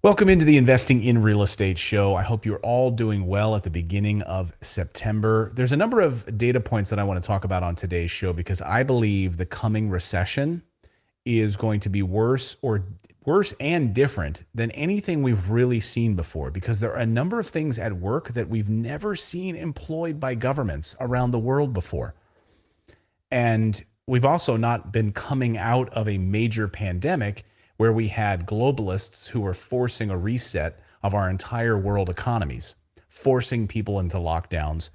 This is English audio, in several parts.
Welcome into the Investing in Real Estate show. I hope you're all doing well at the beginning of September. There's a number of data points that I want to talk about on today's show because I believe the coming recession is going to be worse and different than anything we've really seen before because there are a number of things at work that we've never seen employed by governments around the world before. And we've also not been coming out of a major pandemic where we had globalists who were forcing a reset of our entire world economies, forcing people into lockdowns,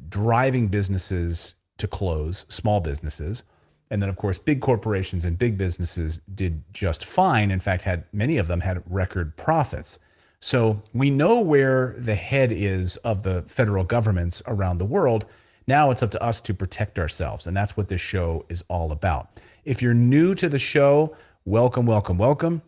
driving businesses to close, small businesses. And then, of course, big corporations and big businesses did just fine. In fact, many of them had record profits. So we know where the head is of the federal governments around the world. Now it's up to us to protect ourselves. And that's what this show is all about. If you're new to the show, welcome, welcome, welcome.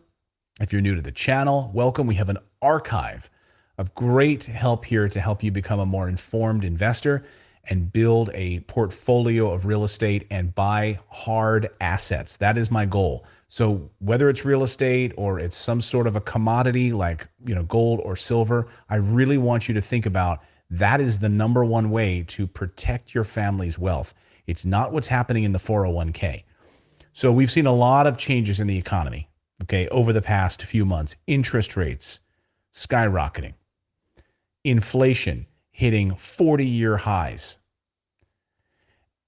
If you're new to the channel, welcome. We have an archive of great help here to help you become a more informed investor and build a portfolio of real estate and buy hard assets. That is my goal. So whether it's real estate or it's some sort of a commodity like, gold or silver, I really want you to think about that is the number one way to protect your family's wealth. It's not what's happening in the 401k. So we've seen a lot of changes in the economy, over the past few months. Interest rates skyrocketing, inflation hitting 40-year highs.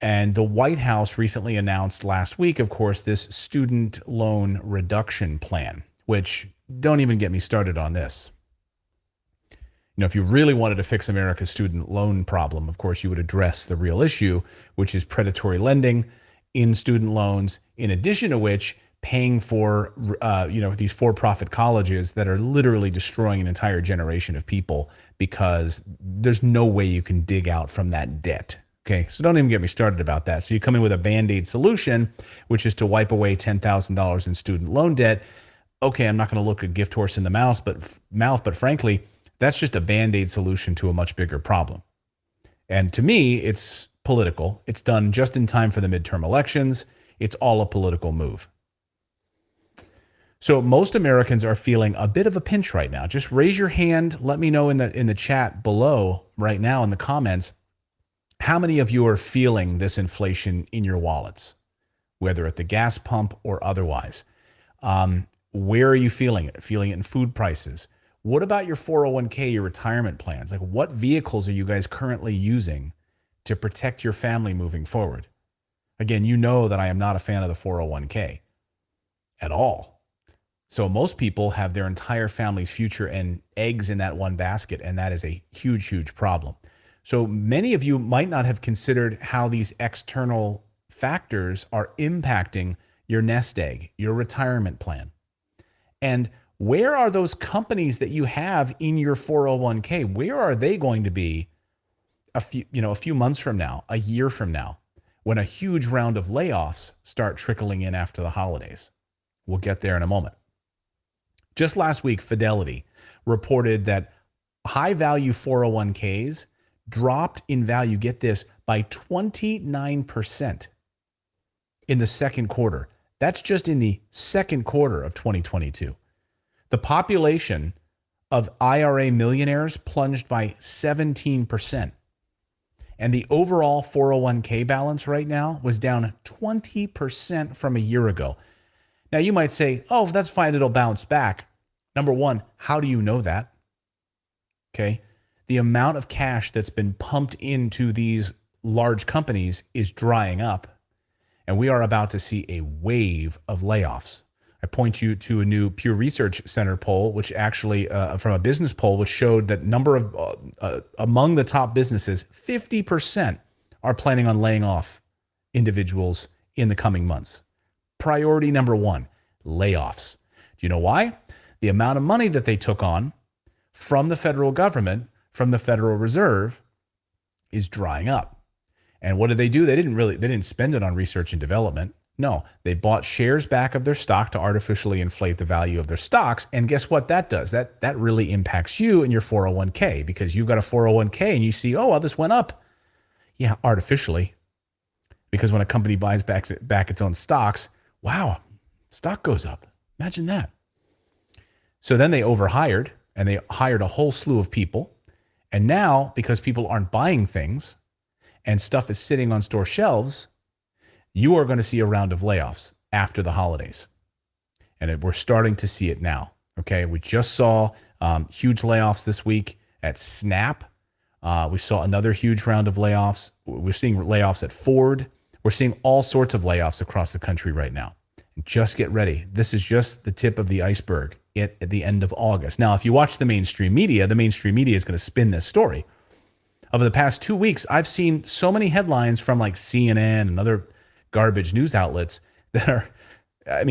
And the White House recently announced last week, of course, this student loan reduction plan, which don't even get me started on this. If you really wanted to fix America's student loan problem, of course, you would address the real issue, which is predatory lending in student loans, in addition to which paying for, these for-profit colleges that are literally destroying an entire generation of people because there's no way you can dig out from that debt. Okay, so don't even get me started about that. So you come in with a Band-Aid solution, which is to wipe away $10,000 in student loan debt. Okay, I'm not going to look a gift horse in the mouth, but frankly, that's just a Band-Aid solution to a much bigger problem. And to me, it's political. It's done just in time for the midterm elections. It's all a political move. So most Americans are feeling a bit of a pinch right now. Just raise your hand. Let me know in the chat below right now in the comments, how many of you are feeling this inflation in your wallets, whether at the gas pump or otherwise? Where are you feeling it? Feeling it in food prices? What about your 401k, your retirement plans? Like, what vehicles are you guys currently using to protect your family moving forward? Again, you know that I am not a fan of the 401k at all. So most people have their entire family's future and eggs in that one basket, and that is a huge, huge problem. So many of you might not have considered how these external factors are impacting your nest egg, your retirement plan. And where are those companies that you have in your 401k? Where are they going to be a few months from now, a year from now, when a huge round of layoffs start trickling in after the holidays? We'll get there in a moment. Just last week, Fidelity reported that high-value 401ks dropped in value, get this, by 29% in the second quarter. That's just in the second quarter of 2022. The population of IRA millionaires plunged by 17%. And the overall 401k balance right now was down 20% from a year ago. Now you might say, oh, that's fine, it'll bounce back. Number one, how do you know that? Okay. The amount of cash that's been pumped into these large companies is drying up, and we are about to see a wave of layoffs. I point you to a new Pew Research Center poll, which actually, from a business poll, which showed that among the top businesses, 50% are planning on laying off individuals in the coming months. Priority number one, layoffs. Do you know why? The amount of money that they took on from the federal government, from the Federal Reserve, is drying up. And what did they do? They didn't spend it on research and development. No, they bought shares back of their stock to artificially inflate the value of their stocks. And guess what that does? That really impacts you and your 401k, because you've got a 401k and you see, oh, well, this went up. Yeah, artificially. Because when a company buys back its own stocks, wow, stock goes up. Imagine that. So then they overhired and they hired a whole slew of people. And now, because people aren't buying things and stuff is sitting on store shelves, you are going to see a round of layoffs after the holidays. And we're starting to see it now. Okay. We just saw huge layoffs this week at Snap. We saw another huge round of layoffs. We're seeing layoffs at Ford. We're seeing all sorts of layoffs across the country right now. Just get ready. This is just the tip of the iceberg at the end of August. Now, if you watch the mainstream media is going to spin this story. Over the past 2 weeks, I've seen so many headlines from like CNN and other garbage news outlets that are,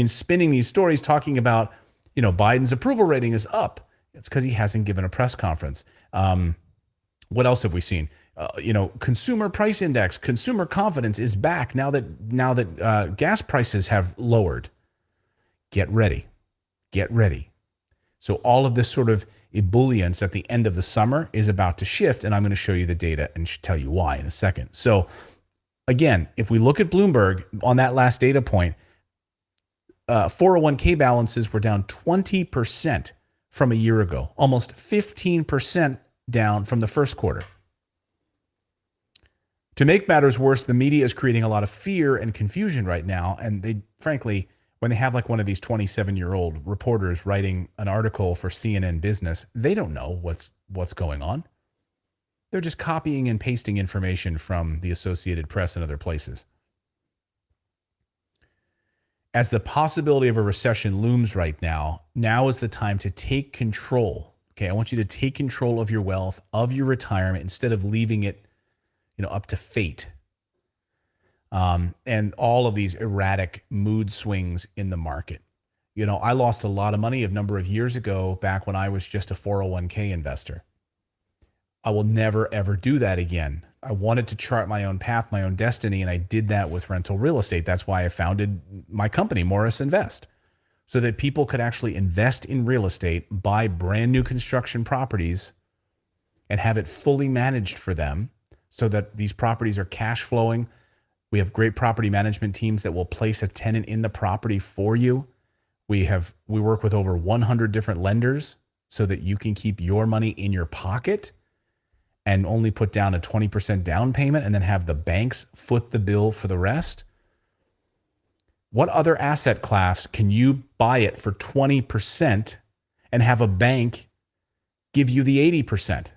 spinning these stories talking about, Biden's approval rating is up. It's because he hasn't given a press conference. What else have we seen? Consumer price index, consumer confidence is back now that gas prices have lowered. Get ready. Get ready. So all of this sort of ebullience at the end of the summer is about to shift, and I'm going to show you the data and tell you why in a second. So again, if we look at Bloomberg on that last data point, 401k balances were down 20% from a year ago, almost 15% down from the first quarter. To make matters worse, the media is creating a lot of fear and confusion right now. And they, frankly, when they have like one of these 27-year-old reporters writing an article for CNN Business, they don't know what's going on. They're just copying and pasting information from the Associated Press and other places. As the possibility of a recession looms right now, now is the time to take control. Okay, I want you to take control of your wealth, of your retirement, instead of leaving it up to fate. And all of these erratic mood swings in the market. I lost a lot of money a number of years ago back when I was just a 401k investor. I will never, ever do that again. I wanted to chart my own path, my own destiny, and I did that with rental real estate. That's why I founded my company, Morris Invest, so that people could actually invest in real estate, buy brand new construction properties, and have it fully managed for them, so that these properties are cash flowing. We have great property management teams that will place a tenant in the property for you. We work with over 100 different lenders so that you can keep your money in your pocket and only put down a 20% down payment and then have the banks foot the bill for the rest. What other asset class can you buy it for 20% and have a bank give you the 80%?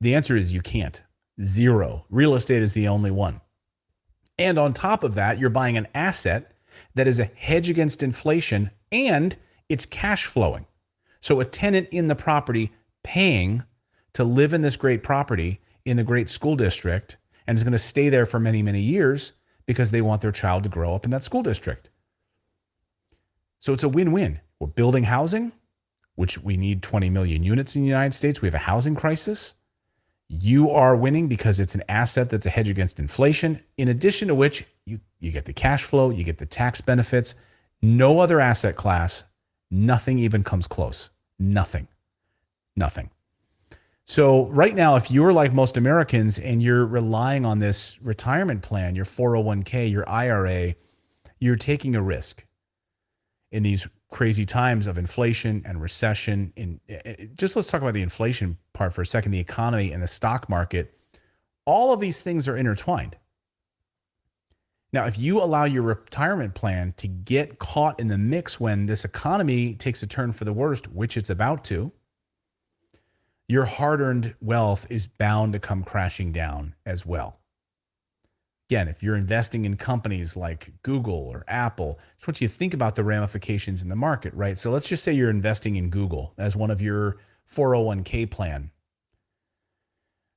The answer is you can't. Zero. Real estate is the only one. And on top of that, you're buying an asset that is a hedge against inflation and it's cash flowing. So a tenant in the property paying to live in this great property in the great school district and is going to stay there for many, many years because they want their child to grow up in that school district. So it's a win-win. We're building housing, which we need 20 million units in the United States. We have a housing crisis. You are winning because it's an asset that's a hedge against inflation, in addition to which you get the cash flow, you get the tax benefits. No other asset class, nothing even comes close. Nothing. So right now, if you're like most Americans and you're relying on this retirement plan, your 401k, your IRA, you're taking a risk in these crazy times of inflation and recession. Just let's talk about the inflation part for a second, the economy and the stock market. All of these things are intertwined. Now, if you allow your retirement plan to get caught in the mix when this economy takes a turn for the worst, which it's about to, your hard-earned wealth is bound to come crashing down as well. Again, if you're investing in companies like Google or Apple, just want you to think about the ramifications in the market, right? So let's just say you're investing in Google as one of your 401k plan.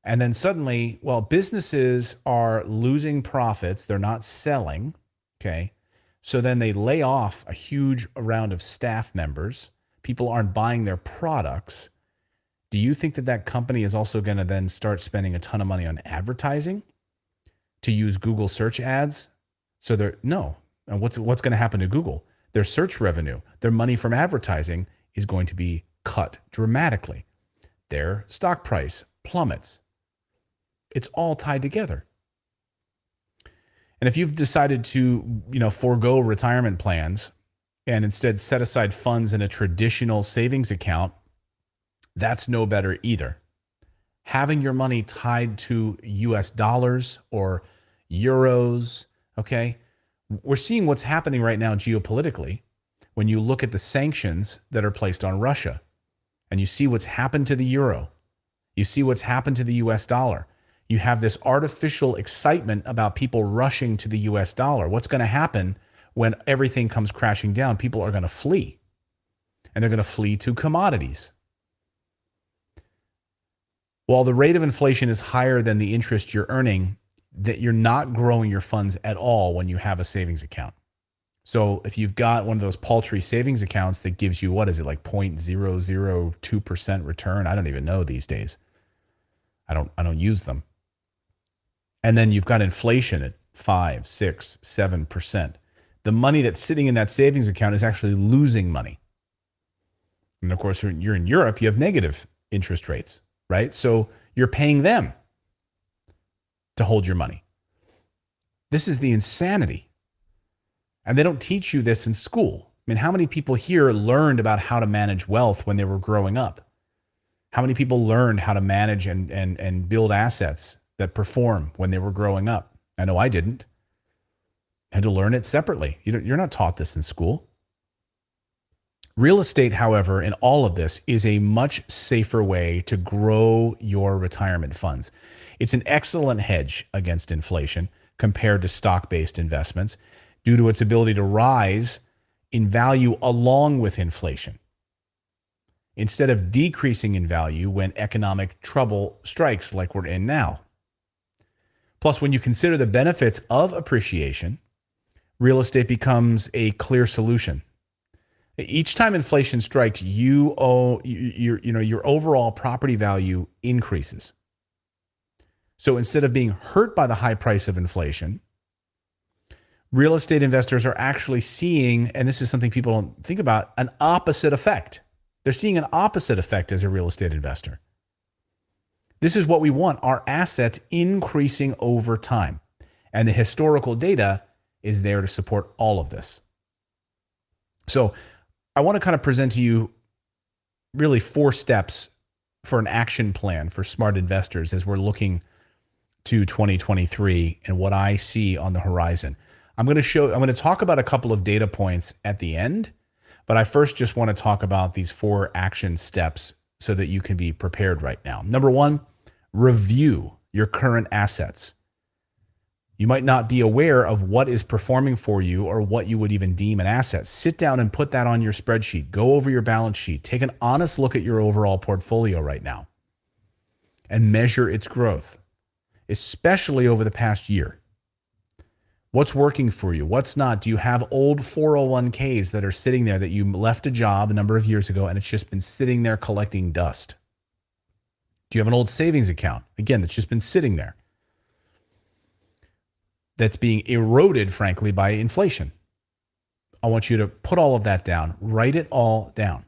And then suddenly, well, businesses are losing profits. They're not selling, okay? So then they lay off a huge round of staff members. People aren't buying their products. Do you think that that company is also going to then start spending a ton of money on advertising to use Google search ads? So no. And what's going to happen to Google? Their search revenue, their money from advertising is going to be cut dramatically. Their stock price plummets. It's all tied together. And if you've decided to, forego retirement plans and instead set aside funds in a traditional savings account, that's no better either. Having your money tied to US dollars or euros, okay? We're seeing what's happening right now geopolitically when you look at the sanctions that are placed on Russia and you see what's happened to the euro. You see what's happened to the US dollar. You have this artificial excitement about people rushing to the US dollar. What's going to happen when everything comes crashing down? People are going to flee, and they're going to flee to commodities. While the rate of inflation is higher than the interest you're earning, that you're not growing your funds at all when you have a savings account. So if you've got one of those paltry savings accounts that gives you, what is it, like 0.002% return? I don't even know these days. I don't use them. And then you've got inflation at 5, 6, 7%. The money that's sitting in that savings account is actually losing money. And of course, when you're in Europe, you have negative interest rates, right? So you're paying them to hold your money. This is the insanity. And they don't teach you this in school. I mean, how many people here learned about how to manage wealth when they were growing up? How many people learned how to manage and build assets that perform when they were growing up? I know I didn't. I had to learn it separately. You're not taught this in school. Real estate, however, in all of this is a much safer way to grow your retirement funds. It's an excellent hedge against inflation compared to stock-based investments due to its ability to rise in value along with inflation, instead of decreasing in value when economic trouble strikes like we're in now. Plus, when you consider the benefits of appreciation, real estate becomes a clear solution. Each time inflation strikes, your overall property value increases. So instead of being hurt by the high price of inflation, real estate investors are actually seeing, and this is something people don't think about, an opposite effect. They're seeing an opposite effect as a real estate investor. This is what we want, our assets increasing over time. And the historical data is there to support all of this. So I want to kind of present to you really 4 steps for an action plan for smart investors as we're looking to 2023 and what I see on the horizon. I'm going to talk about a couple of data points at the end, but I first just want to talk about these 4 action steps so that you can be prepared right now. Number 1, review your current assets. You might not be aware of what is performing for you or what you would even deem an asset. Sit down and put that on your spreadsheet. Go over your balance sheet. Take an honest look at your overall portfolio right now and measure its growth, especially over the past year. What's working for you? What's not? Do you have old 401ks that are sitting there that you left a job a number of years ago and it's just been sitting there collecting dust? Do you have an old savings account, again, that's just been sitting there, that's being eroded, frankly, by inflation? I want you to put all of that down, write it all down.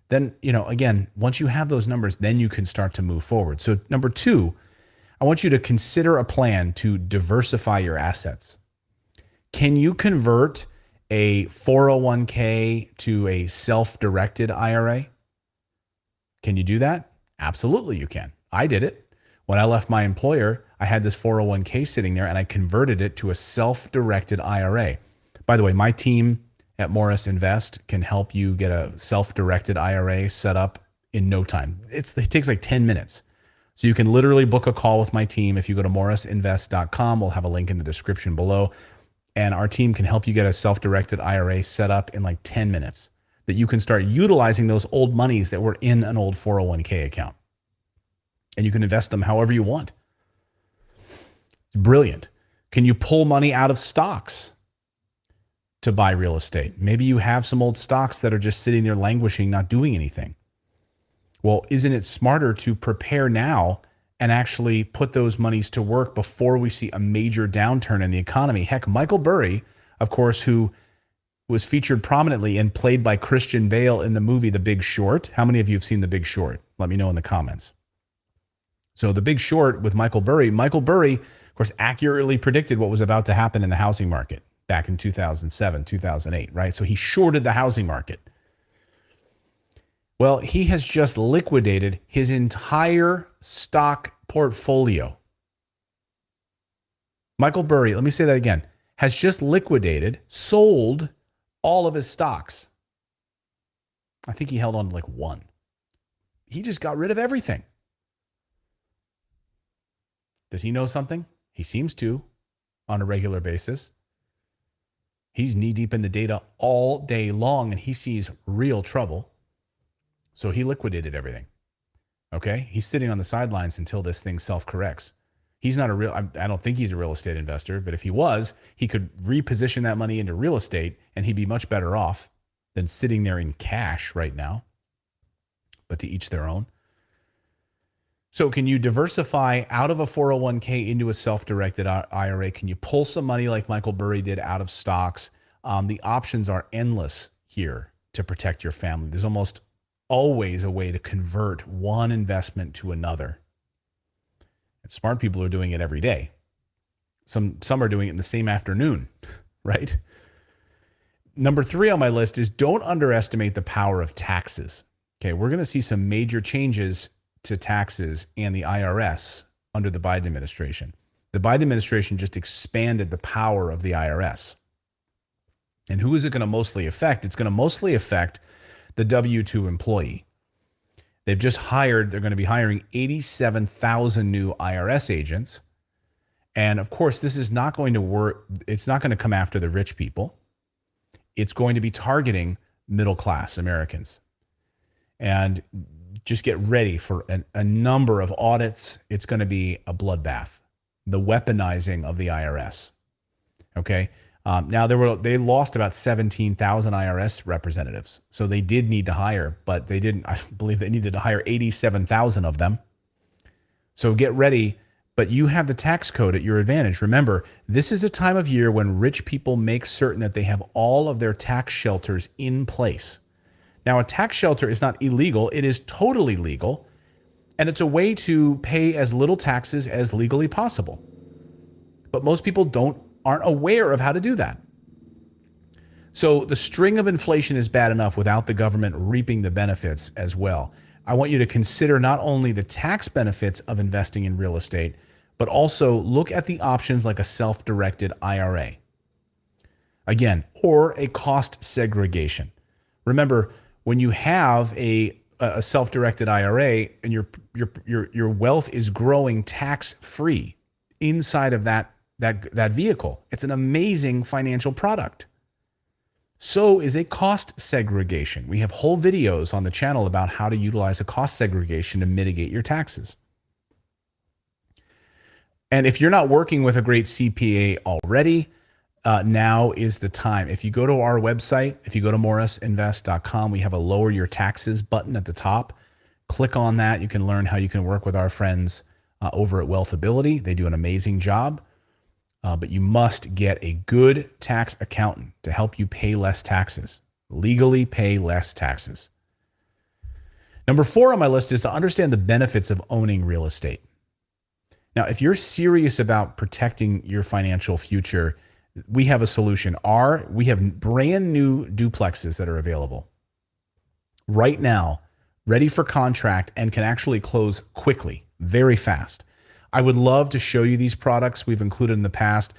Then, again, once you have those numbers, then you can start to move forward. So number 2, I want you to consider a plan to diversify your assets. Can you convert a 401k to a self-directed IRA? Can you do that? Absolutely, you can. I did it. When I left my employer, I had this 401k sitting there and I converted it to a self-directed IRA. By the way, my team at Morris Invest can help you get a self-directed IRA set up in no time. It takes like 10 minutes. So you can literally book a call with my team. If you go to morrisinvest.com, we'll have a link in the description below. And our team can help you get a self-directed IRA set up in like 10 minutes that you can start utilizing those old monies that were in an old 401k account. And you can invest them however you want. Brilliant. Can you pull money out of stocks to buy real estate? Maybe you have some old stocks that are just sitting there languishing, not doing anything. Well, isn't it smarter to prepare now and actually put those monies to work before we see a major downturn in the economy? Heck, Michael Burry, of course, who was featured prominently and played by Christian Bale in the movie The Big Short. How many of you have seen The Big Short? Let me know in the comments. So The Big Short with Michael Burry, of course, accurately predicted what was about to happen in the housing market back in 2007, 2008, right? So he shorted the housing market. Well, he has just liquidated his entire stock portfolio. Michael Burry, let me say that again, has just liquidated, sold all of his stocks. I think he held on to like one. He just got rid of everything. Does he know something? He seems to on a regular basis. He's knee deep in the data all day long and he sees real trouble. So he liquidated everything. Okay? He's sitting on the sidelines until this thing self-corrects. He's not I don't think he's a real estate investor, but if he was, he could reposition that money into real estate and he'd be much better off than sitting there in cash right now. But to each their own. So can you diversify out of a 401k into a self-directed IRA? Can you pull some money like Michael Burry did out of stocks? The options are endless here to protect your family. There's almost always a way to convert one investment to another. And smart people are doing it every day. Some are doing it in the same afternoon, right? Number 3 on my list is don't underestimate the power of taxes. Okay, we're going to see some major changes to taxes and the IRS under the Biden administration. The Biden administration just expanded the power of the IRS. And who is it going to mostly affect? It's going to mostly affect the W-2 employee. They've just hired, they're going to be hiring 87,000 new IRS agents. And of course, this is not going to work. It's not going to come after the rich people. It's going to be targeting middle-class Americans. And just get ready for a number of audits. It's going to be a bloodbath, the weaponizing of the IRS. Okay. Now they lost about 17,000 IRS representatives. So they did need to hire, but they didn't, I believe they needed to hire 87,000 of them. So get ready, but you have the tax code at your advantage. Remember, this is a time of year when rich people make certain that they have all of their tax shelters in place. Now, a tax shelter is not illegal. It is totally legal. And it's a way to pay as little taxes as legally possible. But most people aren't aware of how to do that. So the string of inflation is bad enough without the government reaping the benefits as well. I want you to consider not only the tax benefits of investing in real estate, but also look at the options like a self-directed IRA. Again, or a cost segregation. Remember, when you have a self-directed IRA and your wealth is growing tax-free inside of that vehicle, it's an amazing financial product. So is a cost segregation. We have whole videos on the channel about how to utilize a cost segregation to mitigate your taxes. And if you're not working with a great CPA already, now is the time. If you go to our website, if you go to morrisinvest.com, we have a lower your taxes button at the top. Click on that. You can learn how you can work with our friends over at Wealthability. They do an amazing job. But you must get a good tax accountant to help you pay less taxes, legally pay less taxes. Number 4 on my list is to understand the benefits of owning real estate. Now, if you're serious about protecting your financial future, we have a solution. We have brand new duplexes that are available right now, ready for contract and can actually close quickly, very fast. I would love to show you these products we've included in the past.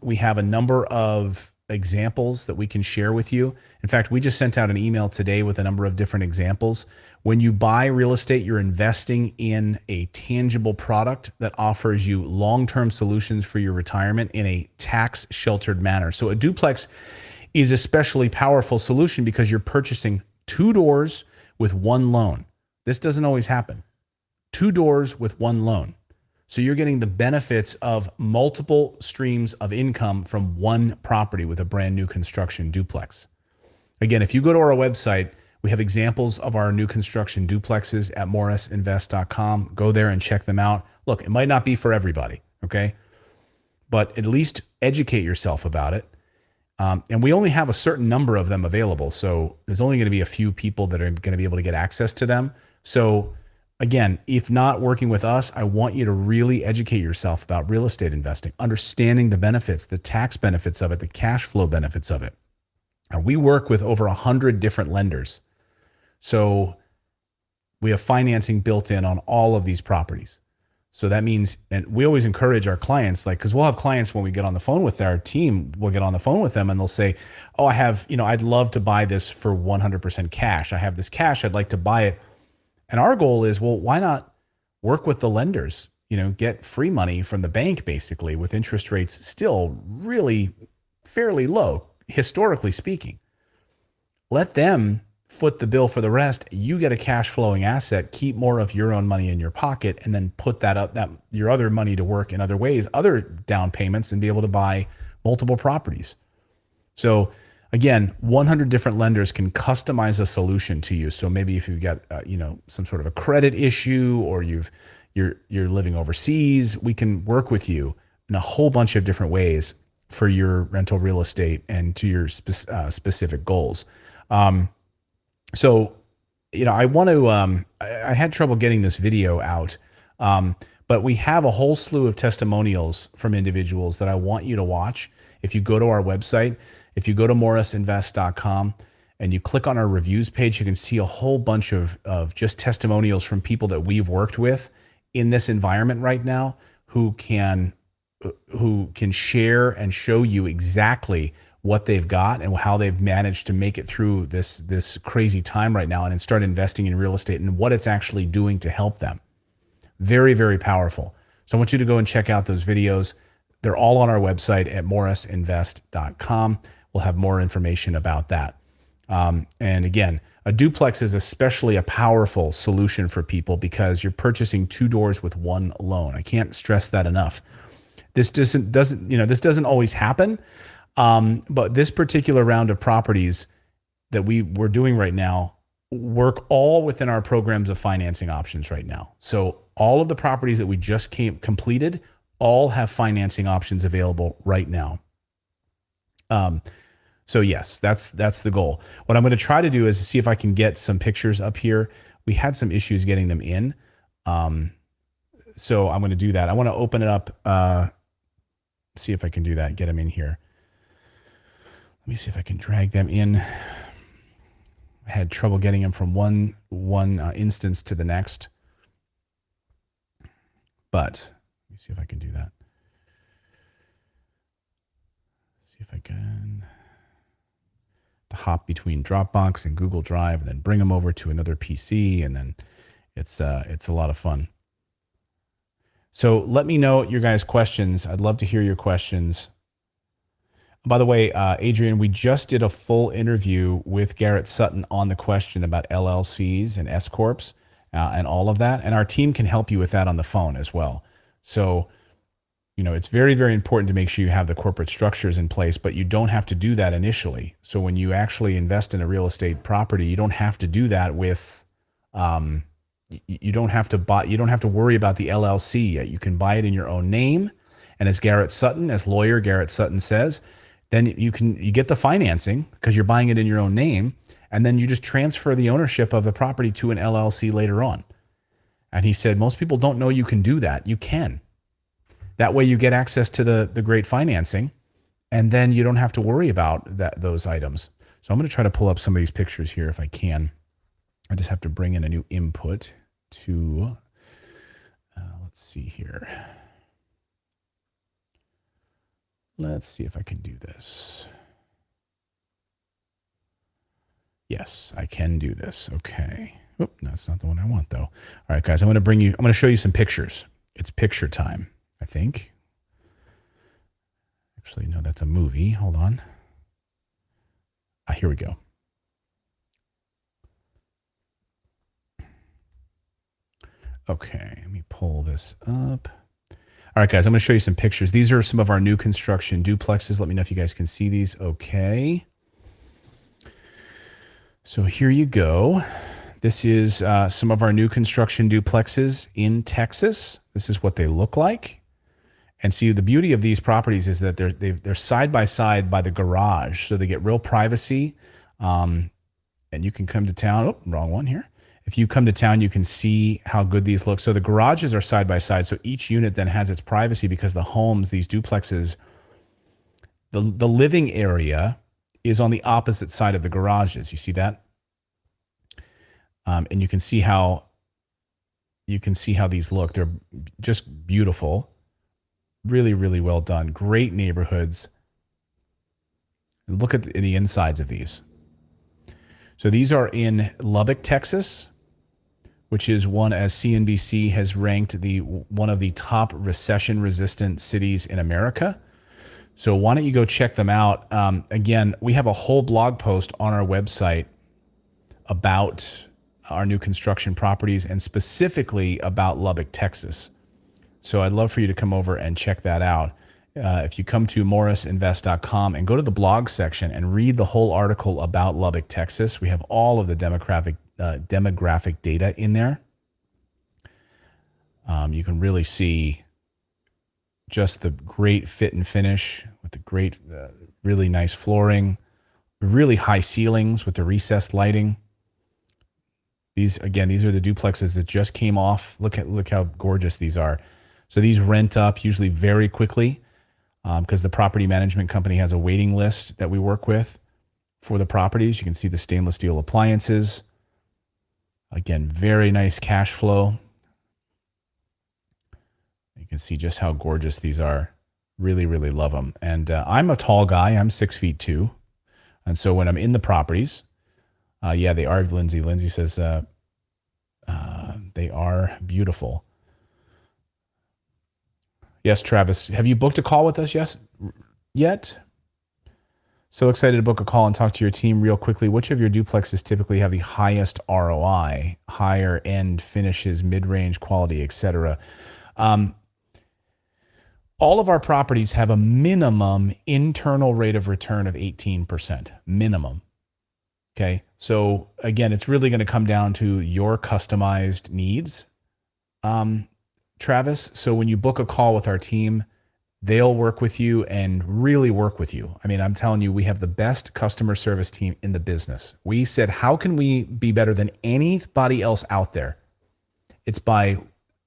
We have a number of examples that we can share with you. In fact, we just sent out an email today with a number of different examples. When you buy real estate, you're investing in a tangible product that offers you long-term solutions for your retirement in a tax-sheltered manner. So a duplex is a especially powerful solution because you're purchasing 2 doors with 1 loan. This doesn't always happen. 2 doors with 1 loan. So you're getting the benefits of multiple streams of income from one property with a brand new construction duplex. Again, if you go to our website, we have examples of our new construction duplexes at morrisinvest.com. Go there and check them out. Look, it might not be for everybody, okay? But at least educate yourself about it. And we only have a certain number of them available. So there's only going to be a few people that are going to be able to get access to them. So again, if not working with us, I want you to really educate yourself about real estate investing, understanding the benefits, the tax benefits of it, the cash flow benefits of it. And we work with over 100 different lenders. So we have financing built in on all of these properties. So that means, and we always encourage our clients, like, because we'll have clients when we get on the phone with our team, we'll get on the phone with them and they'll say, oh, I have, I'd love to buy this for 100% cash. I have this cash, I'd like to buy it. And our goal is, well, why not work with the lenders, get free money from the bank, basically, with interest rates still really fairly low, historically speaking. Let them foot the bill for the rest. You get a cash flowing asset, keep more of your own money in your pocket, and then put that your other money to work in other ways, other down payments, and be able to buy multiple properties. So again, 100 different lenders can customize a solution to you. So maybe if you've got some sort of a credit issue, or you're living overseas, we can work with you in a whole bunch of different ways for your rental real estate and to your specific goals. So, I want to, I had trouble getting this video out, but we have a whole slew of testimonials from individuals that I want you to watch. If you go to our website, if you go to morrisinvest.com and you click on our reviews page, you can see a whole bunch of just testimonials from people that we've worked with in this environment right now who can share and show you exactly what they've got and how they've managed to make it through this crazy time right now and start investing in real estate and what it's actually doing to help them. Very, very powerful. So I want you to go and check out those videos. They're all on our website at morrisinvest.com. We'll have more information about that. And again, a duplex is especially a powerful solution for people because you're purchasing 2 doors with 1 loan. I can't stress that enough. This doesn't always happen. But this particular round of properties that we're doing right now work all within our programs of financing options right now. So all of the properties that we just completed all have financing options available right now. So yes, that's the goal. What I'm going to try to do is see if I can get some pictures up here. We had some issues getting them in. So I'm going to do that. I want to open it up, see if I can do that, get them in here. Let me see if I can drag them in. I had trouble getting them from one instance to the next. But let me see if I can do that. See if I can hop between Dropbox and Google Drive and then bring them over to another PC, and then it's a lot of fun. So let me know your guys' questions. I'd love to hear your questions. By the way, Adrian, we just did a full interview with Garrett Sutton on the question about LLCs and S Corps and all of that. And our team can help you with that on the phone as well. So, it's very, very important to make sure you have the corporate structures in place, but you don't have to do that initially. So when you actually invest in a real estate property, you don't have to do that with, you don't have to worry about the LLC yet. You can buy it in your own name. And as lawyer Garrett Sutton says, then you get the financing because you're buying it in your own name, and then you just transfer the ownership of the property to an LLC later on. And he said, most people don't know you can do that. You can. That way you get access to the great financing, and then you don't have to worry about those items. So I'm going to try to pull up some of these pictures here if I can. I just have to bring in a new input to, let's see here. Let's see if I can do this. Yes, I can do this. Okay. Oh, no, that's not the one I want though. All right, guys, I'm going to show you some pictures. It's picture time, I think. Actually, no, that's a movie. Hold on. Here we go. Okay, let me pull this up. All right, guys, I'm going to show you some pictures. These are some of our new construction duplexes. Let me know if you guys can see these. Okay. So here you go. This is some of our new construction duplexes in Texas. This is what they look like. And see, the beauty of these properties is that they're side by side by the garage. So they get real privacy. And you can come to town. Oh, wrong one here. If you come to town, you can see how good these look. So the garages are side by side. So each unit then has its privacy because the homes, these duplexes, the living area is on the opposite side of the garages. You see that? And you can see how these look. They're just beautiful. Really, really well done. Great neighborhoods. And look at the insides of these. So these are in Lubbock, Texas, which is one, as CNBC has ranked, one of the top recession-resistant cities in America. So why don't you go check them out? Again, we have a whole blog post on our website about our new construction properties and specifically about Lubbock, Texas. So I'd love for you to come over and check that out. If you come to morrisinvest.com and go to the blog section and read the whole article about Lubbock, Texas, we have all of the demographic data in there. You can really see just the great fit and finish with the great, really nice flooring, really high ceilings with the recessed lighting. These are the duplexes that just came off. Look how gorgeous these are. So these rent up usually very quickly because the property management company has a waiting list that we work with for the properties. You can see the stainless steel appliances. Again, very nice cash flow. You can see just how gorgeous these are. Really, really love them. And I'm a tall guy. I'm 6'2". And so when I'm in the properties, yeah, they are, Lindsay. Lindsay says they are beautiful. Yes, Travis. Have you booked a call with us yet? So excited to book a call and talk to your team real quickly. Which of your duplexes typically have the highest ROI, higher end finishes, mid-range quality, etc.? All of our properties have a minimum internal rate of return of 18%, minimum. Okay. So again, it's really going to come down to your customized needs, Travis. So when you book a call with our team, they'll work with you and really work with you. I mean, I'm telling you, we have the best customer service team in the business. We said, how can we be better than anybody else out there? It's by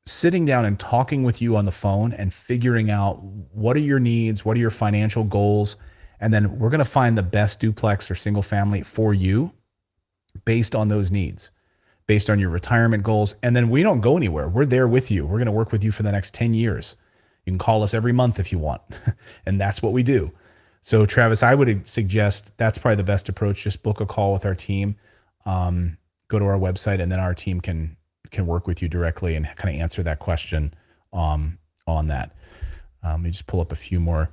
sitting down and talking with you on the phone and figuring out what are your needs, what are your financial goals, and then we're going to find the best duplex or single family for you based on those needs, based on your retirement goals. And then we don't go anywhere. We're there with you. We're going to work with you for the next 10 years. You can call us every month if you want. And that's what we do. So Travis, I would suggest that's probably the best approach. Just book a call with our team, go to our website, and then our team can work with you directly and kind of answer that question on that. Let me just pull up a few more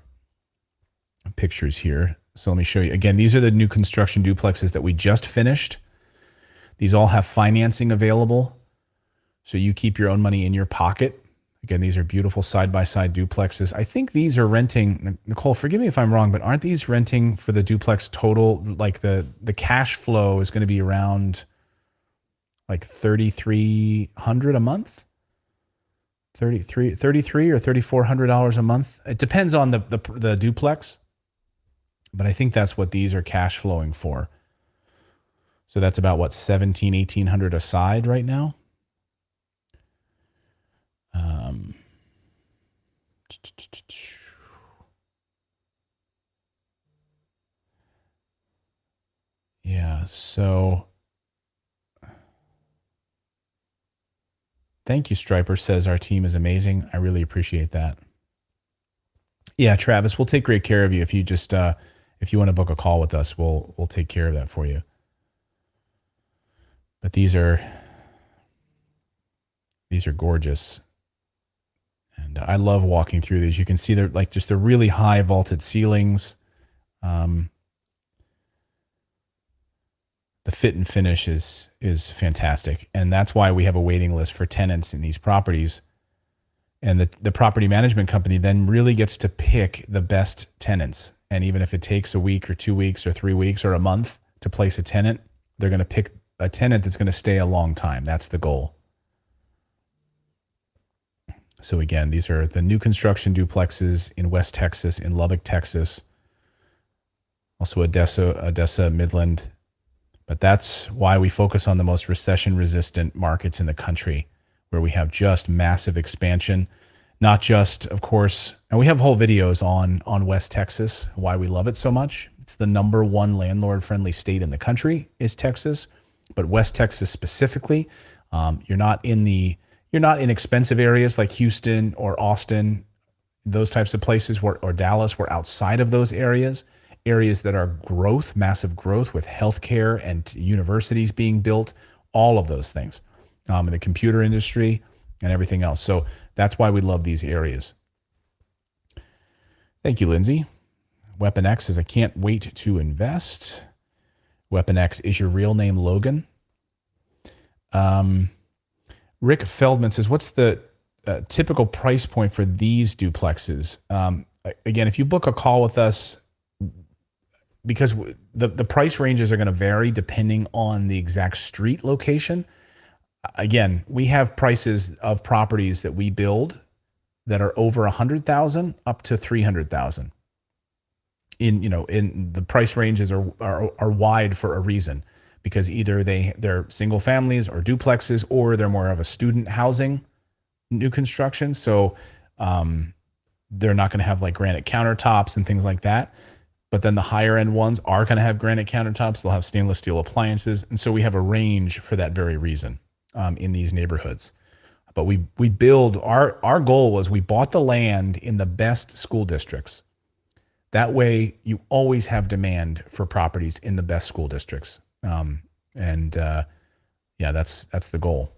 pictures here. So let me show you. Again, these are the new construction duplexes that we just finished. These all have financing available. So you keep your own money in your pocket. Again, these are beautiful side-by-side duplexes. I think these are renting, Nicole, forgive me if I'm wrong, but aren't these renting for the duplex total? Like the cash flow is going to be around like $3,300 a month? $33 or $3,400 a month. It depends on the duplex, but I think that's what these are cash flowing for. So that's about what, $1,700-$1,800 a side right now. Yeah, so thank you, Striper says our team is amazing. I really appreciate that. Yeah, Travis, we'll take great care of you. If you just if you want to book a call with us, we'll take care of that for you. But these are gorgeous. And I love walking through these. You can see they're like just the really high vaulted ceilings. The fit and finish is fantastic. And that's why we have a waiting list for tenants in these properties. And the property management company then really gets to pick the best tenants. And even if it takes a week or 2 weeks or 3 weeks or a month to place a tenant, they're going to pick a tenant that's going to stay a long time. That's the goal. So again, these are the new construction duplexes in West Texas, in Lubbock, Texas. Also Odessa, Midland, But that's why we focus on the most recession-resistant markets in the country, where we have just massive expansion. Not just, of course, and we have whole videos on West Texas, why we love it so much. It's the number one landlord-friendly state in the country is Texas, but West Texas specifically, you're not in expensive areas like Houston or Austin, those types of places, or Dallas. We're outside of those areas that are growth, massive growth with healthcare and universities being built, all of those things, in the computer industry and everything else. So that's why we love these areas. Thank you, Lindsay. Weapon X says, I can't wait to invest. Weapon X, is your real name Logan? Rick Feldman says, what's the typical price point for these duplexes? Again, if you book a call with us, because the price ranges are going to vary depending on the exact street location. Again, we have prices of properties that we build that are over 100,000 up to 300,000. In the price ranges are wide for a reason, because either they're single families or duplexes, or they're more of a student housing new construction. So they're not going to have like granite countertops and things like that. But then the higher end ones are going to have granite countertops. They'll have stainless steel appliances. And so we have a range for that very reason in these neighborhoods. But we build, our goal was we bought the land in the best school districts. That way you always have demand for properties in the best school districts. Yeah, that's the goal.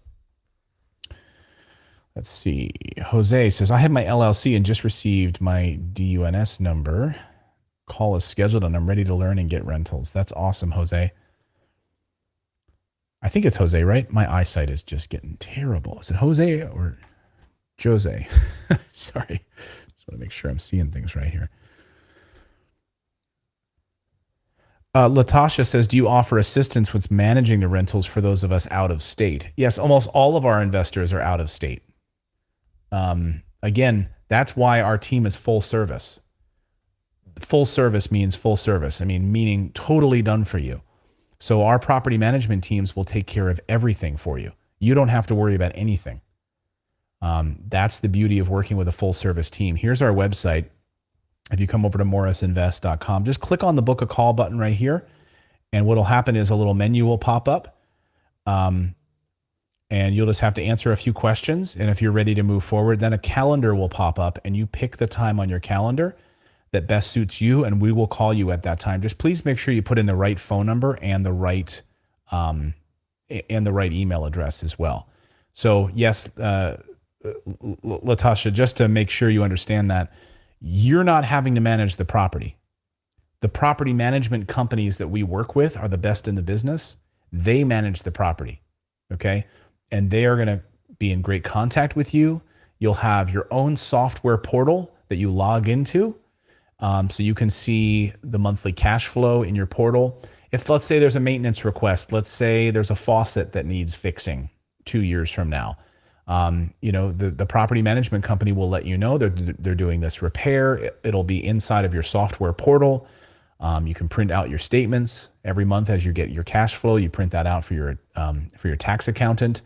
Let's see. Jose says, I have my LLC and just received my DUNS number. Call is scheduled and I'm ready to learn and get rentals. That's awesome, Jose. I think it's Jose, right? My eyesight is just getting terrible. Is it Jose or Jose? Sorry. Just want to make sure I'm seeing things right here. Latasha says, do you offer assistance with managing the rentals for those of us out of state? Yes, almost all of our investors are out of state. Again, that's why our team is full service. Full service means full service. Meaning totally done for you. So our property management teams will take care of everything for you. You don't have to worry about anything. That's the beauty of working with a full service team. Here's our website. If you come over to morrisinvest.com, just click on the book a call button right here. And what'll happen is a little menu will pop up. And you'll just have to answer a few questions. And if you're ready to move forward, then a calendar will pop up and you pick the time on your calendar that best suits you, and we will call you at that time. Just please make sure you put in the right phone number and the right email address as well. So yes, Latasha, just to make sure you understand that, you're not having to manage the property. The property management companies that we work with are the best in the business. They manage the property, okay? And they are going to be in great contact with you. You'll have your own software portal that you log into. So you can see the monthly cash flow in your portal. If, let's say, there's a maintenance request, let's say there's a faucet that needs fixing 2 years from now, the property management company will let you know they're doing this repair. It'll be inside of your software portal. You can print out your statements every month as you get your cash flow. You print that out for your tax accountant.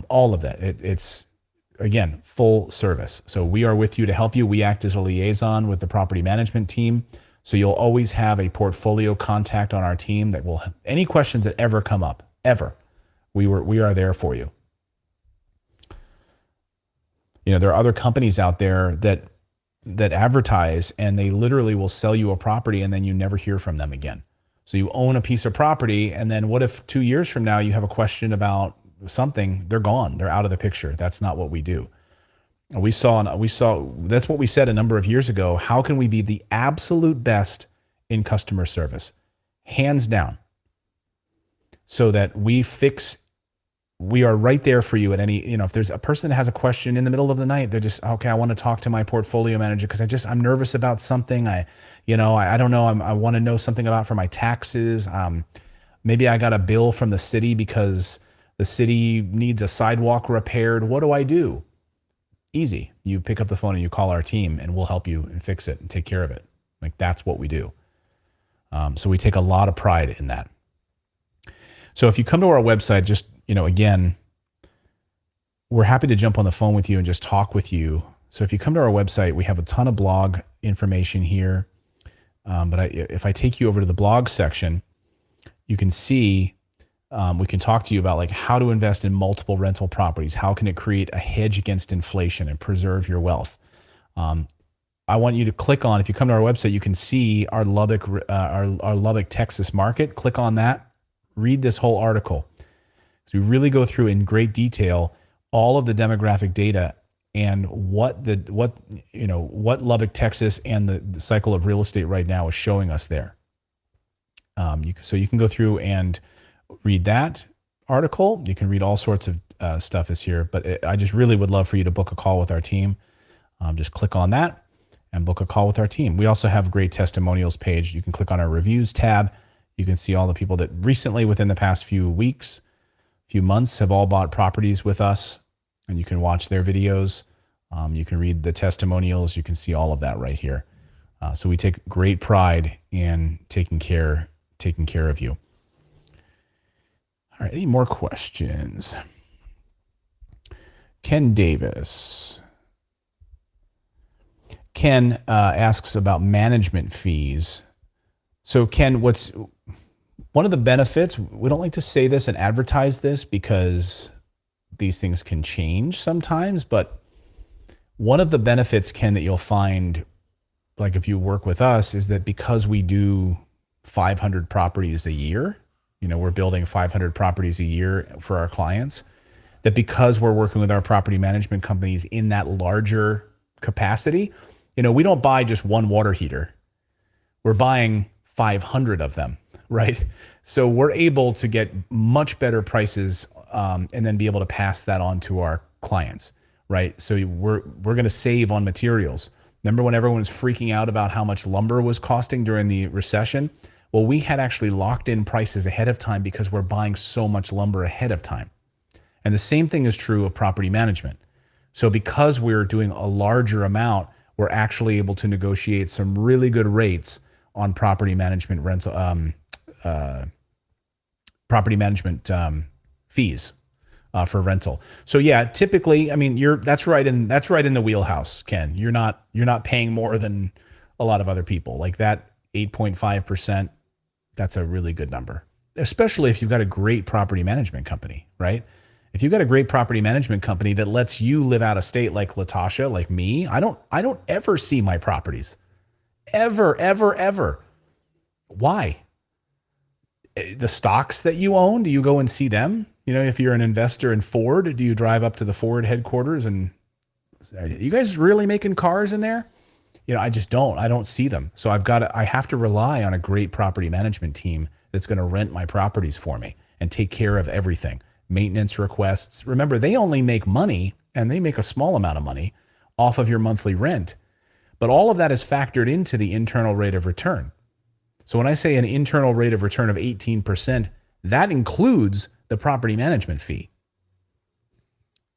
All of that. It's again, full service. So we are with you to help you. We act as a liaison with the property management team. So you'll always have a portfolio contact on our team that will, any questions that ever come up, we are there for you. There are other companies out there that advertise and they literally will sell you a property and then you never hear from them again. So you own a piece of property and then what if 2 years from now you have a question about something, they're gone. They're out of the picture. That's not what we do. And we saw, that's what we said a number of years ago. How can we be the absolute best in customer service? Hands down. So that we are right there for you at any, if there's a person that has a question in the middle of the night, they're just, okay, I want to talk to my portfolio manager because I'm nervous about something. I don't know. I want to know something about for my taxes. Maybe I got a bill from the city because the city needs a sidewalk repaired. What do I do? Easy. You pick up the phone and you call our team and we'll help you and fix it and take care of it. Like that's what we do. So we take a lot of pride in that. So if you come to our website, just, again, we're happy to jump on the phone with you and just talk with you. So if you come to our website, we have a ton of blog information here. But if I take you over to the blog section, you can see, we can talk to you about like how to invest in multiple rental properties. How can it create a hedge against inflation and preserve your wealth? I want you to click on, if you come to our website, you can see our Lubbock, our Lubbock, Texas market. Click on that, read this whole article. So we really go through in great detail all of the demographic data and what Lubbock, Texas, and the cycle of real estate right now is showing us there. So you can go through and read that article. You can read all sorts of stuff is here, but I just really would love for you to book a call with our team. Just click on that and book a call with our team. We also have a great testimonials page. You can click on our reviews tab. You can see all the people that recently, within the past few weeks, few months, have all bought properties with us, and you can watch their videos. You can read the testimonials. You can see all of that right here. So we take great pride in taking care of you. All right, any more questions? Ken Davis. Ken asks about management fees. So Ken, what's one of the benefits, we don't like to say this and advertise this because these things can change sometimes, but one of the benefits, Ken, that you'll find, like if you work with us, is that because we do 500 properties a year, we're building 500 properties a year for our clients, that because we're working with our property management companies in that larger capacity, we don't buy just one water heater. We're buying 500 of them, right? So we're able to get much better prices and then be able to pass that on to our clients, right? So we're going to save on materials. Remember when everyone was freaking out about how much lumber was costing during the recession? Well, we had actually locked in prices ahead of time because we're buying so much lumber ahead of time. And the same thing is true of property management. So because we're doing a larger amount, we're actually able to negotiate some really good rates on property management rental, fees for rental. So yeah, typically, that's right in the wheelhouse, Ken. You're not paying more than a lot of other people. Like that 8.5%, that's a really good number, especially if you've got a great property management company, right? If you've got a great property management company that lets you live out of state, like Latasha, like me, I don't ever see my properties. Ever. Why? The stocks that you own, do you go and see them? If you're an investor in Ford, do you drive up to the Ford headquarters and are you guys really making cars in there? I just don't. I don't see them. So I have to rely on a great property management team that's going to rent my properties for me and take care of everything. Maintenance requests. Remember, they only make money, and they make a small amount of money off of your monthly rent. But all of that is factored into the internal rate of return. So when I say an internal rate of return of 18%, that includes the property management fee.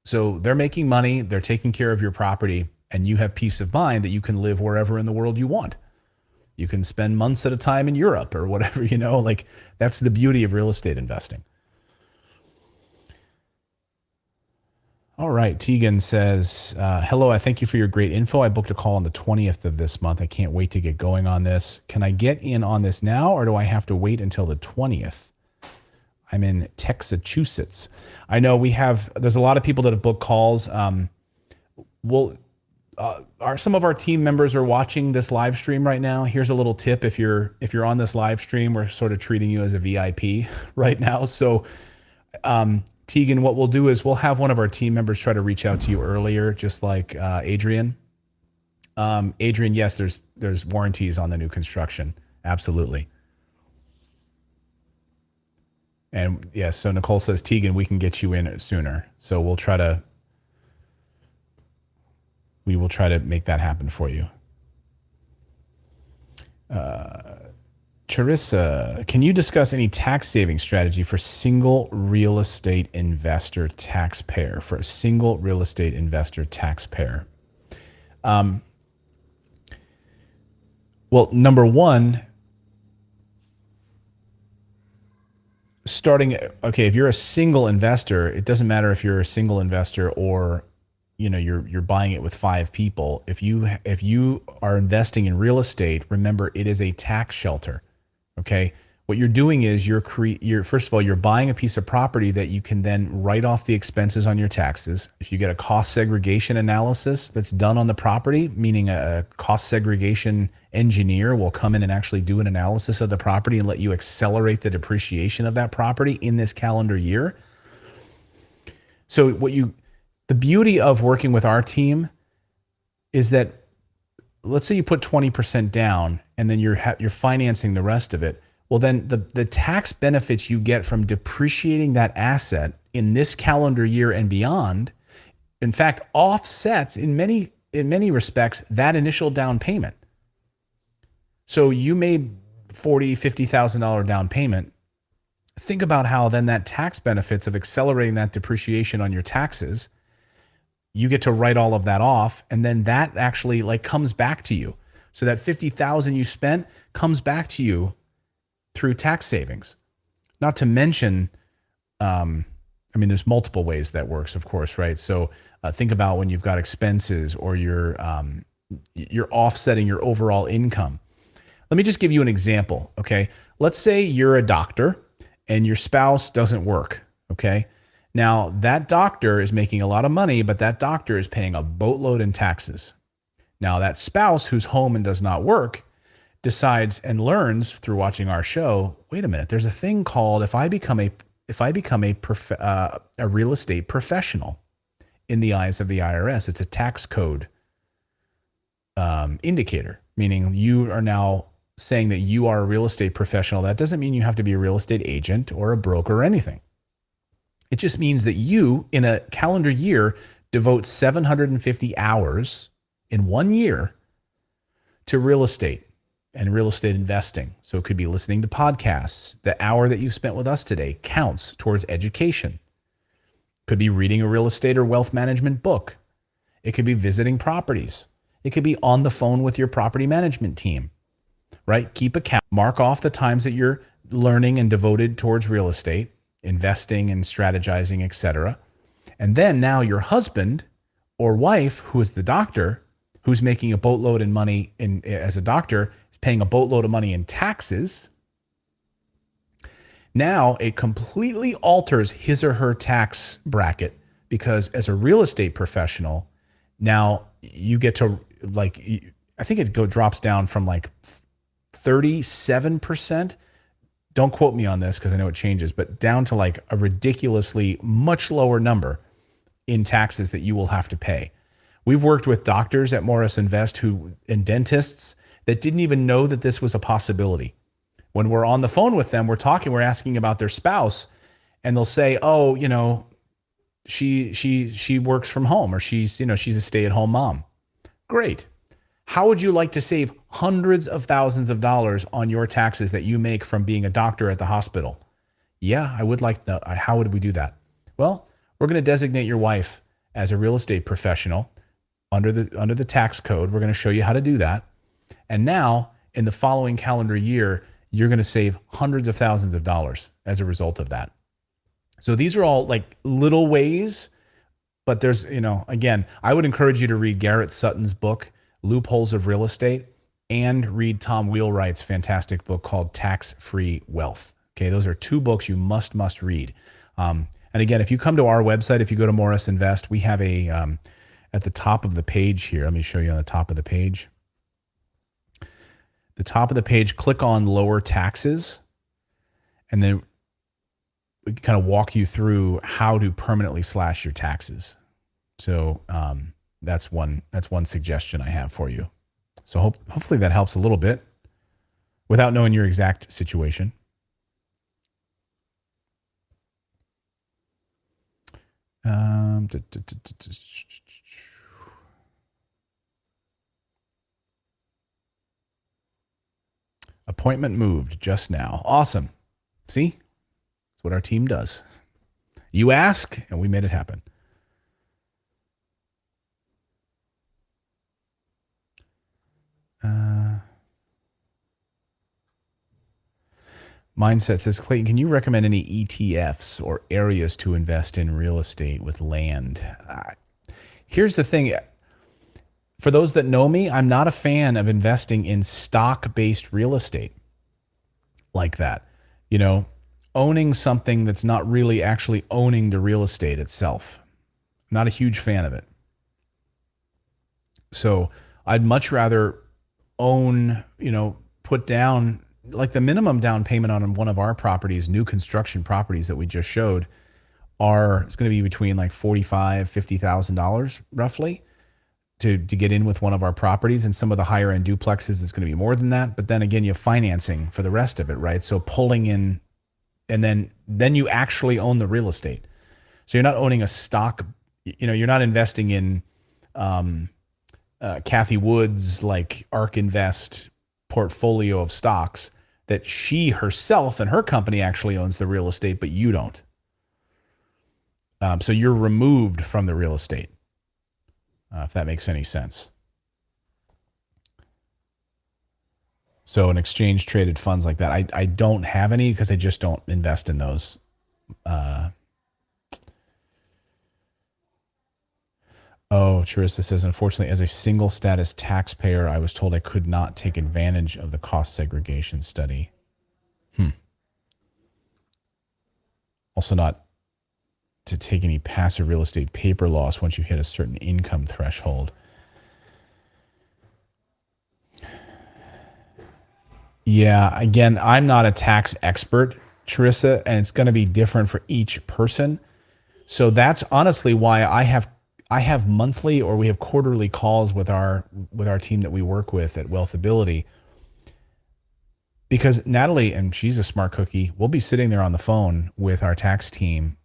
So they're making money, they're taking care of your property, and you have peace of mind that you can live wherever in the world you want. You can spend months at a time in Europe or whatever, like that's the beauty of real estate investing. All right. Tegan says, hello, I thank you for your great info. I booked a call on the 20th of this month. I can't wait to get going on this. Can I get in on this now, or do I have to wait until the 20th? I'm in Texas. I know there's a lot of people that have booked calls. Some of our team members are watching this live stream right now. Here's a little tip. If you're on this live stream, we're sort of treating you as a VIP right now. So, Tegan, what we'll do is we'll have one of our team members try to reach out to you earlier, just like Adrian. Adrian, yes, there's warranties on the new construction. Absolutely. And yes, so Nicole says, Tegan, we can get you in sooner. So we will try to make that happen for you. Charissa, can you discuss any tax saving strategy for single real estate investor taxpayer? Well, number one, starting, okay, if you're a single investor, it doesn't matter if you're a single investor or you're buying it with five people. If you are investing in real estate, remember it is a tax shelter. Okay. What you're doing is you're first of all, you're buying a piece of property that you can then write off the expenses on your taxes. If you get a cost segregation analysis that's done on the property, meaning a cost segregation engineer will come in and actually do an analysis of the property and let you accelerate the depreciation of that property in this calendar year. So the beauty of working with our team is that, let's say you put 20% down and then you're financing the rest of it. Well, then the tax benefits you get from depreciating that asset in this calendar year and beyond, in fact, offsets in many respects that initial down payment. So you made $50,000 down payment. Think about how then that tax benefits of accelerating that depreciation on your taxes, you get to write all of that off, and then that actually like comes back to you. So that $50,000 you spent comes back to you through tax savings. Not to mention, there's multiple ways that works, of course, right? So think about when you've got expenses or you're offsetting your overall income. Let me just give you an example, okay? Let's say you're a doctor and your spouse doesn't work, okay? Now, that doctor is making a lot of money, but that doctor is paying a boatload in taxes. Now, that spouse who's home and does not work decides and learns through watching our show, wait a minute, there's a thing called if I become a real estate professional in the eyes of the IRS, it's a tax code indicator, meaning you are now saying that you are a real estate professional. That doesn't mean you have to be a real estate agent or a broker or anything. It just means that you, in a calendar year, devote 750 hours in 1 year to real estate and real estate investing. So it could be listening to podcasts. The hour that you spent with us today counts towards education. Could be reading a real estate or wealth management book. It could be visiting properties. It could be on the phone with your property management team, right? Keep account, mark off the times that you're learning and devoted towards real estate, investing and strategizing, etc. And then now your husband or wife, who is the doctor, who's making a boatload in money as a doctor, is paying a boatload of money in taxes. Now it completely alters his or her tax bracket because as a real estate professional, now you get to I think it drops down from 37%. Don't quote me on this because I know it changes, but down to a ridiculously much lower number in taxes that you will have to pay. We've worked with doctors at Morris Invest and dentists that didn't even know that this was a possibility. When we're on the phone with them, we're asking about their spouse, and they'll say, "Oh, she works from home, or she's a stay-at-home mom." Great. How would you like to save hundreds of thousands of dollars on your taxes that you make from being a doctor at the hospital? Yeah, I would like to. How would we do that? Well, we're going to designate your wife as a real estate professional under the tax code. We're going to show you how to do that. And now, in the following calendar year, you're going to save hundreds of thousands of dollars as a result of that. So these are all little ways, but there's, again, I would encourage you to read Garrett Sutton's book, Loopholes of Real Estate, and read Tom Wheelwright's fantastic book called Tax-Free Wealth. Okay, those are two books you must read. And again, if you come to our website, if you go to Morris Invest, we have at the top of the page here, let me show you on the top of the page. The top of the page, click on Lower Taxes, and then we kind of walk you through how to permanently slash your taxes. So that's one suggestion I have for you. So hopefully that helps a little bit without knowing your exact situation. Appointment moved just now. Awesome. See? That's what our team does. You ask, and we made it happen. Mindset says, Clayton, can you recommend any ETFs or areas to invest in real estate with land? Here's the thing. For those that know me, I'm not a fan of investing in stock-based real estate like that. You know, owning something that's not really actually owning the real estate itself. I'm not a huge fan of it. So I'd much rather own, put down like the minimum down payment on one of our properties, new construction properties that we just showed, it's going to be between like $45,000-$50,000 roughly to get in with one of our properties. And some of the higher end duplexes, it's going to be more than that. But then again, you have financing for the rest of it, right? So pulling in, and then you actually own the real estate. So you're not owning a stock. You're not investing in Kathy Wood's like ARK Invest portfolio of stocks that she herself and her company actually owns the real estate, but you don't. So you're removed from the real estate, if that makes any sense. So an exchange traded funds like that, I don't have any because I just don't invest in those. Charissa says, unfortunately, as a single status taxpayer, I was told I could not take advantage of the cost segregation study. Also not to take any passive real estate paper loss once you hit a certain income threshold. Yeah, again, I'm not a tax expert, Charissa, and it's going to be different for each person. So that's honestly why I have monthly or we have quarterly calls with our team that we work with at Wealthability. Because Natali, and she's a smart cookie, we'll be sitting there on the phone with our tax team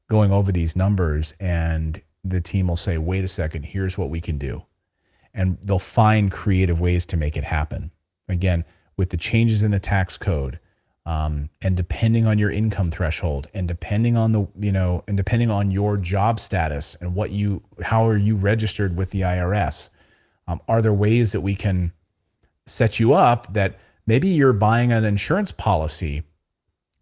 going over these numbers, and the team will say, wait a second, here's what we can do. And they'll find creative ways to make it happen. Again, with the changes in the tax code, and depending on your income threshold, and depending on depending on your job status and how are you registered with the IRS, are there ways that we can set you up that maybe you're buying an insurance policy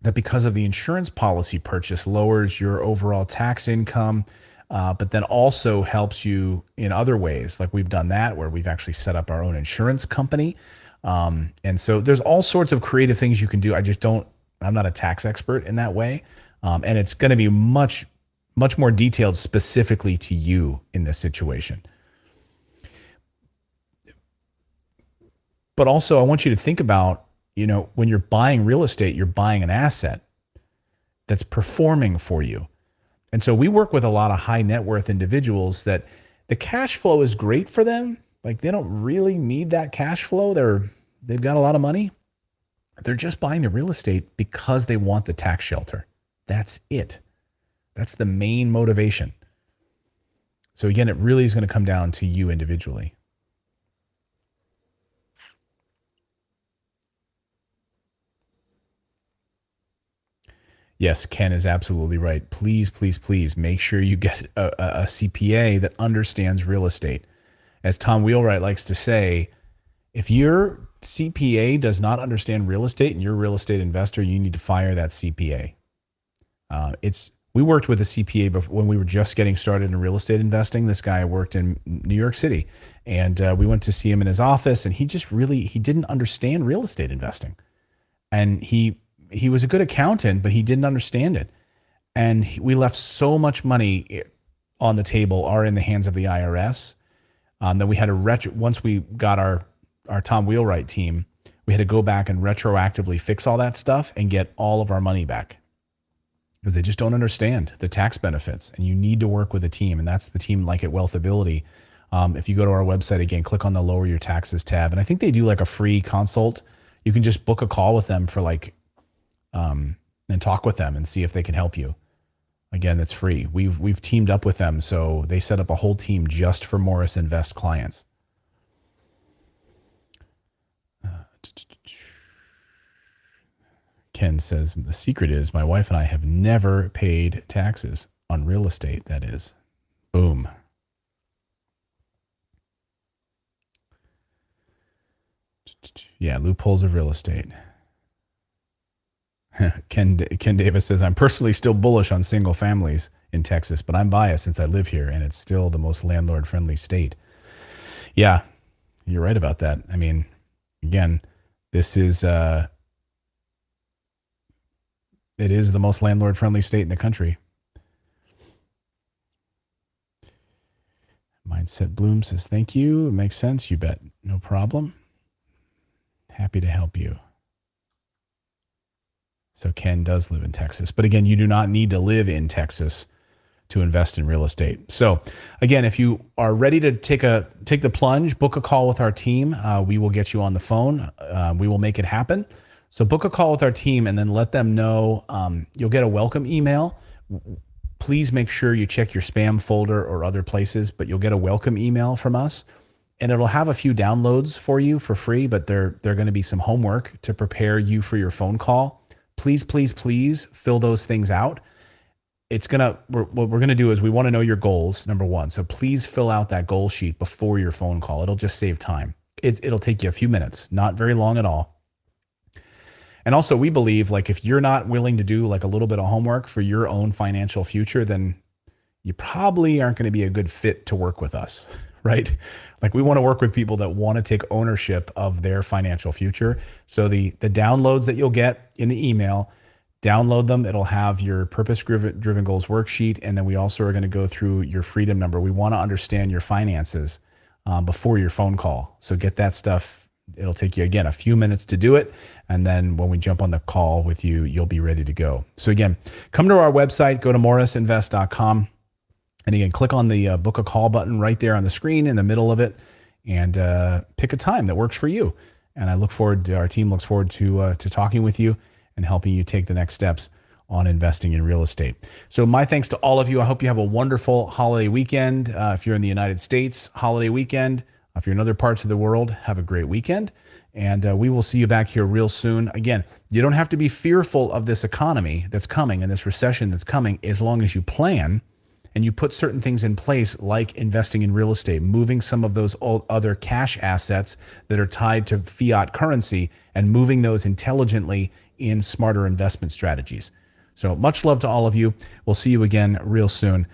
that because of the insurance policy purchase lowers your overall tax income, but then also helps you in other ways. Like we've done that where we've actually set up our own insurance company. And so there's all sorts of creative things you can do. I'm not a tax expert in that way. And it's going to be much, much more detailed specifically to you in this situation. But also I want you to think about, when you're buying real estate, you're buying an asset that's performing for you. And so we work with a lot of high net worth individuals that the cash flow is great for them. Like they don't really need that cash flow. They've got a lot of money. They're just buying the real estate because they want the tax shelter. That's it. That's the main motivation. So again, it really is going to come down to you individually. Yes, Ken is absolutely right. Please, please, please make sure you get a CPA that understands real estate. As Tom Wheelwright likes to say, if your CPA does not understand real estate and you're a real estate investor, you need to fire that CPA. We worked with a CPA when we were just getting started in real estate investing. This guy worked in New York City, and we went to see him in his office, and he didn't understand real estate investing. And he was a good accountant, but he didn't understand it. And we left so much money on the table or in the hands of the IRS that we had to once we got our Tom Wheelwright team, we had to go back and retroactively fix all that stuff and get all of our money back because they just don't understand the tax benefits. And you need to work with a team, and that's the team like at Wealthability. If you go to our website again, click on the Lower Your Taxes tab, and I think they do like a free consult. You can just book a call with them for and talk with them and see if they can help you. Again, that's free. We've teamed up with them, so they set up a whole team just for Morris Invest clients. Ken says, the secret is my wife and I have never paid taxes on real estate, that is. Boom. Yeah, loopholes of real estate. Ken Davis says, I'm personally still bullish on single families in Texas, but I'm biased since I live here and it's still the most landlord friendly state. Yeah, you're right about that. I mean, again, this is it is the most landlord friendly state in the country. Mindset Bloom says, thank you. It makes sense. You bet. No problem. Happy to help you. So Ken does live in Texas. But again, you do not need to live in Texas to invest in real estate. So again, if you are ready to take the plunge, book a call with our team. We will get you on the phone. We will make it happen. So book a call with our team and then let them know. You'll get a welcome email. Please make sure you check your spam folder or other places, but you'll get a welcome email from us. And it'll have a few downloads for you for free, but they're going to be some homework to prepare you for your phone call. Please, please, please fill those things out. What we're going to do is we want to know your goals, number one. So please fill out that goal sheet before your phone call. It'll just save time. It'll take you a few minutes, not very long at all. And also we believe like if you're not willing to do like a little bit of homework for your own financial future, then you probably aren't going to be a good fit to work with us, right? Like we want to work with people that want to take ownership of their financial future. So the downloads that you'll get in the email, download them. It'll have your purpose-driven goals worksheet. And then we also are going to go through your freedom number. We want to understand your finances before your phone call. So get that stuff. It'll take you, again, a few minutes to do it. And then when we jump on the call with you, you'll be ready to go. So again, come to our website, go to morrisinvest.com. And again, click on the book a call button right there on the screen in the middle of it and pick a time that works for you. And our team looks forward to talking with you and helping you take the next steps on investing in real estate. So my thanks to all of you. I hope you have a wonderful holiday weekend. If you're in the United States, holiday weekend. If you're in other parts of the world, have a great weekend. And we will see you back here real soon. Again, you don't have to be fearful of this economy that's coming and this recession that's coming as long as you plan and you put certain things in place like investing in real estate, moving some of those other cash assets that are tied to fiat currency and moving those intelligently in smarter investment strategies. So much love to all of you. We'll see you again real soon.